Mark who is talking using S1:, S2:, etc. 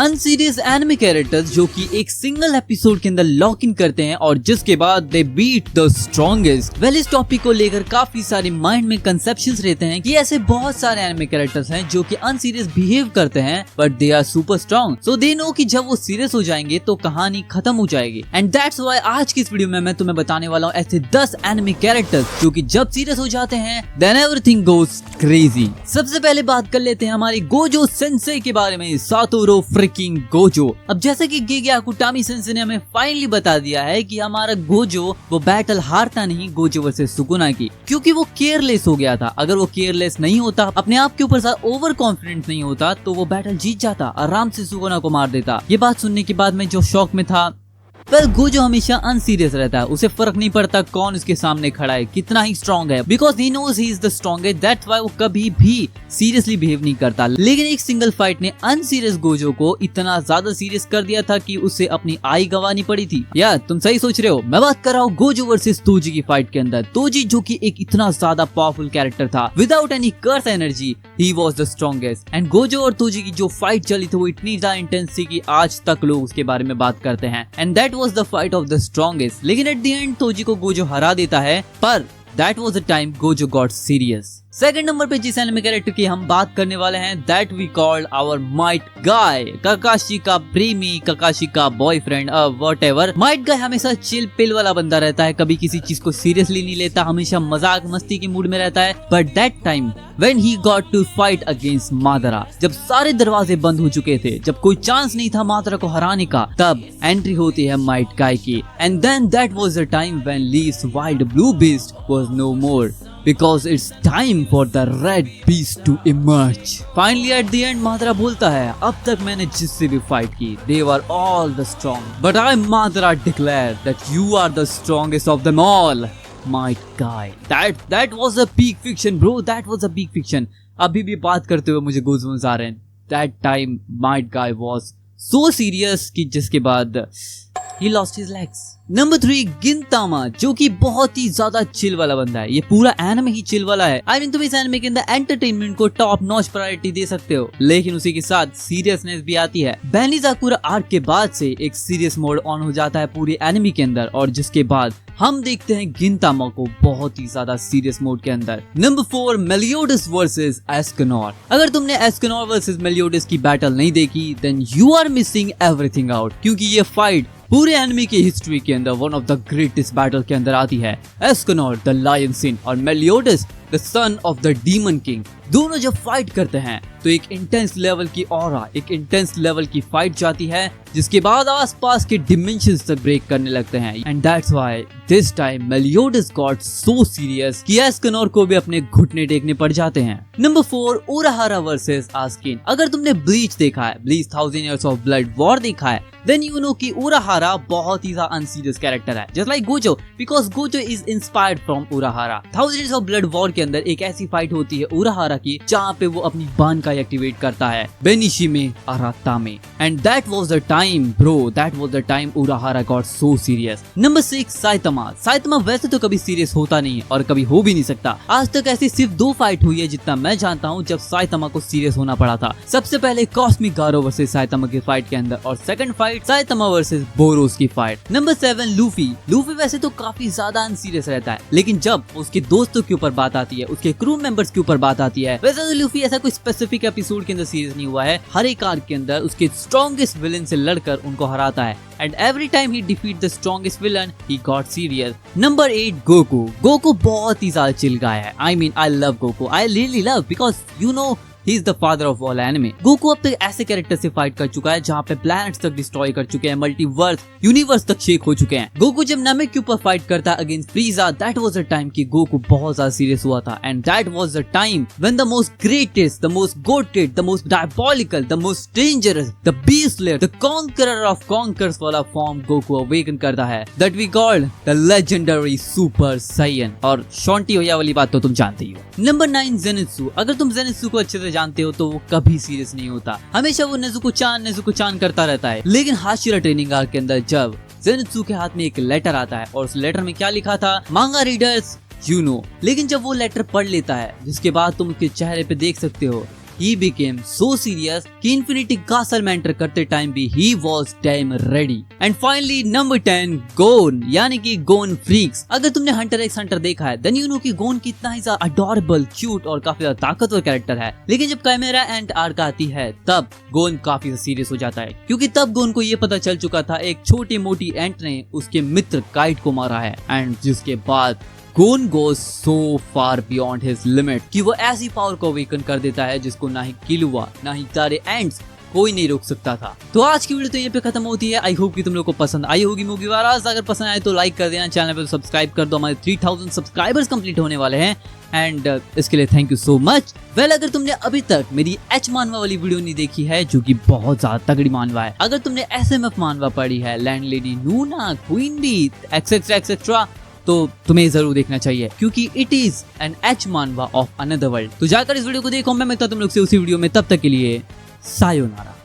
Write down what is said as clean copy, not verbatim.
S1: अनसीरियस anime characters जो कि एक सिंगल एपिसोड के अंदर लॉक इन करते हैं और जिसके बाद they beat the strongest. Well, इस टॉपिक को लेकर काफी सारे माइंड में कंसेप्शंस रहते हैं कि ऐसे बहुत सारे एनिमे कैरेक्टर्स हैं जो कि अनसीरियस बिहेव करते हैं but they are super strong, so they know कि जब वो सीरियस हो जाएंगे तो कहानी खत्म हो जाएगी। एंड दैट्स व्हाई आज की इस वीडियो में मैं तुम्हें बताने वाला हूँ ऐसे 10 एनिमे कैरेक्टर्स जो कि जब सीरियस हो जाते हैं देन एवरीथिंग गोस क्रेजी। सबसे पहले बात कर लेते हैं हमारी गोजो सेंसे के बारे में, सातोरो फ्रिकिंग गोजो। अब जैसे कि गेगे आकुटामी सेंसे ने हमें फाइनली बता दिया है कि हमारा गोजो वो बैटल हारता नहीं गोजो वर्सेस सुकुना की, क्योंकि वो केयरलेस हो गया था। अगर वो केयरलेस नहीं होता, अपने आप के ऊपर ओवर कॉन्फिडेंट नहीं होता, तो वो बैटल जीत जाता, आराम से सुकुना को मार देता। ये बात सुनने के बाद मैं जो शॉक में था। वेल, गोजो हमेशा अनसीरियस रहता है, उसे फर्क नहीं पड़ता कौन उसके सामने खड़ा है, कितना ही स्ट्रॉन्ग है, because he knows he is the strongest, that's why वो कभी भी सीरियसली बिहेव नहीं करता। लेकिन एक सिंगल फाइट ने अनसीरियस गोजो को इतना ज्यादा सीरियस कर दिया था कि उसे अपनी आई गंवानी पड़ी थी। यार, तुम सही सोच रहे हो, मैं बात कर रहा हूँ गोजो वर्सेस तोजी की फाइट के अंदर। तोजी जो कि एक इतना ज्यादा पावरफुल कैरेक्टर था, without any curse energy he was the strongest. And Gojo और तोजी की जो फाइट चली थी वो इतनी ज्यादा इंटेंस थी कि आज तक लोग उसके बारे में बात करते हैं। And that was the fight of the strongest. लेकिन एट द एंड तोजी को गोजो हरा देता है, पर that was the time Gojo got serious. Second number पे जिस एनिमे कैरेक्टर की हम बात करने वाले हैं, that we called our Might Guy, Kakashi का प्रेमी, काकाशी का बॉयफ्रेंड, व्हाटएवर। माइट गाय हमेशा चिल पिल वाला बंदा रहता है, कभी किसी चीज को सीरियसली नहीं लेता, हमेशा मजाक मस्ती के मूड में रहता है। But that time when he got to fight against Madara, जब सारे दरवाजे बंद हो चुके थे, जब कोई चांस नहीं था मादरा को हराने का, तब एंट्री होती है माइट गाय की। And then that was the time when leaves wild blue beast was no more, because it's time for the red beast to emerge. Finally at the end Madara बोलता है, अब तक मैंने जिससे भी फाइट की they were all the strong, but I Madara declare that you are the strongest of them all, Might Guy. That was a peak fiction bro, that was a peak fiction. अभी भी बात करते हुए मुझे goosebumps आ रहे हैं। That time Might Guy was so serious कि जिसके बाद he lost his legs. Number 3 गिनतामा, जो कि बहुत ही ज्यादा चिल वाला बंदा है। ये पूरा एनिमे ही चिल वाला है। आई मीन, तुम इस एनिमे के अंदर एंटरटेनमेंट को टॉप नॉच प्रायोरिटी दे सकते हो, लेकिन उसी के साथ सीरियसनेस भी आती है। बेनिजाकुरा आर्क के बाद से एक सीरियस मोड ऑन हो जाता है पूरे एनिमे के अंदर, और जिसके बाद हम देखते हैं गिनतामा को बहुत ही ज्यादा सीरियस मोड के अंदर। Number 4 Meliodas versus Escanor. अगर तुमने एस्केनोर वर्सेस मेलियोडस की बैटल नहीं देखी then you are missing everything out, क्योंकि ये फाइट पूरे एनिमे की हिस्ट्री के अंदर one of the greatest battle के अंदर आती है। एस्केनोर द लायन सिन और Meliodas the son of the demon king, दोनों जब फाइट करते हैं तो एक इंटेंस लेवल की ऑरा, एक इंटेंस लेवल की फाइट जाती है, जिसके बाद आसपास के डिमेंशंस तक ब्रेक करने लगते हैं। And that's why this time Meliodas got so serious कि एस्केनोर को भी अपने घुटने टेकने पड़ जाते हैं। Number 4 Urahara versus Askin. अगर तुमने ब्लीच देखा है, Bleach 1000 Years of Blood War देखा है, देन यू नो कि उराहारा बहुत ही ज्यादा अनसीरियस कैरेक्टर है, just like Gojo, because Gojo is inspired from Urahara. 1000 Years of Blood War के अंदर एक ऐसी फाइट होती है उराहारा की, जहाँ पे वो अपनी बान का एक्टिवेट करता है बेनिशी में, अराता में। And that was the time bro, that was the time Urahara got so serious. Number 6 Saitama. Saitama वैसे तो कभी सीरियस होता नहीं है और कभी हो भी नहीं सकता। आज तक ऐसी सिर्फ 2 फाइट हुई है जितना मैं जानता हूँ जब साइतामा को सीरियस होना पड़ा था। सबसे पहले कॉस्मिक गारो वर्सेस साइतामा की फाइट के अंदर, और second fight Saitama versus borrows की फाइट। Number 7 Luffy. लूफी वैसे तो काफी ज्यादा अनसीरियस रहता है, लेकिन जब उसके दोस्तों के ऊपर बात आती है, उसके क्रू मेंबर्स के ऊपर बात आती है, वैसे तो लूफी ऐसा कोई स्पेसिफिक एपिसोड के अंदर सीरियस नहीं हुआ है। हर एक आर्क के अंदर उसके स्ट्रॉन्गेस्ट विलेन से लड़कर उनको हराता है, and every time he defeat the strongest villain he got serious. Number 8 Goku. Goku बहुत ही ज्यादा चिल गाय है। I mean I love Goku, I really love, because you know he is the father of all anime. Goku अब तक ऐसे character से fight कर चुका है जहाँ पे प्लैनेट्स तक डिस्ट्रॉय कर चुके हैं, मल्टीवर्स यूनिवर्स तक शेक हो चुके हैं। गोकू जब नामेक के ऊपर फाइट करता है against Frieza, that was the time कि गोकू बहुत ज्यादा सीरियस हुआ था। And that was the time when the most greatest, the most goated, the most diabolical, the most dangerous, the beast slayer, the conqueror of conquerors वाला form Goku awaken करता है, that we called the legendary super Saiyan. और शॉन्टी होया वाली बात तो तुम जानते ही हो। Number 9 Zenitsu. अगर तुम जेनित्सु को अच्छे से जानते हो तो वो कभी सीरियस नहीं होता, हमेशा वो नेजुको चान करता रहता है। लेकिन हाशिरा ट्रेनिंग आर्क के अंदर जब जेनित्सु के हाथ में एक लेटर आता है और उस लेटर में क्या लिखा था, मांगा रीडर्स यू नो, लेकिन जब वो लेटर पढ़ लेता है जिसके बाद तुम उसके चेहरे पे देख सकते हो he became so serious कि Infinity Castle में एंटर करते टाइम भी he was damn ready. And finally number 10 Gon यानी कि Gon Freaks. अगर तुमने Hunter x Hunter देखा है then you know कि Gon कितना ही ज्यादा adorable, cute और काफी ज्यादा ताकतवर कैरेक्टर है, लेकिन जब Chimera Ant आर्क आती है तब Gon काफी सीरियस हो जाता है, क्योंकि तब Gon को ये पता चल चुका था एक छोटी मोटी एंट ने उसके मित्र काइट को मारा है। एंड जिसके बाद Gon goes so far beyond his limit कि वो ऐसी पावर को अवेकन कर देता है जिसको ना ही Killua ना ही सारे एंट्स कोई नहीं रोक सकता था। तो आज की वीडियो तो ये पे खत्म होती है। आई होप कि तुम लोग को पसंद आई होगी मूवी वारास। अगर पसंद आए तो लाइक कर देना, चैनल पे सब्सक्राइब कर दो। हमारे 3000 सब्सक्राइबर्स कंप्लीट होने वाले हैं एंड इसके लिए thank you so much. Well अगर तुमने अभी तक मेरी एच मानवा वाली वीडियो नहीं देखी है जो कि बहुत ज्यादा तगड़ी मानवा है, अगर तुमने SMF मानवा पढ़ी है, लैंडलेडी नूना, क्वीन बी एक्सेट्रा तो तुम्हें जरूर देखना चाहिए, क्योंकि इट इज एन एच मानवा ऑफ अनदर वर्ल्ड। तो जाकर इस वीडियो को देखो। मैं मिलता तुम लोग से उसी वीडियो में, तब तक के लिए सायोनारा।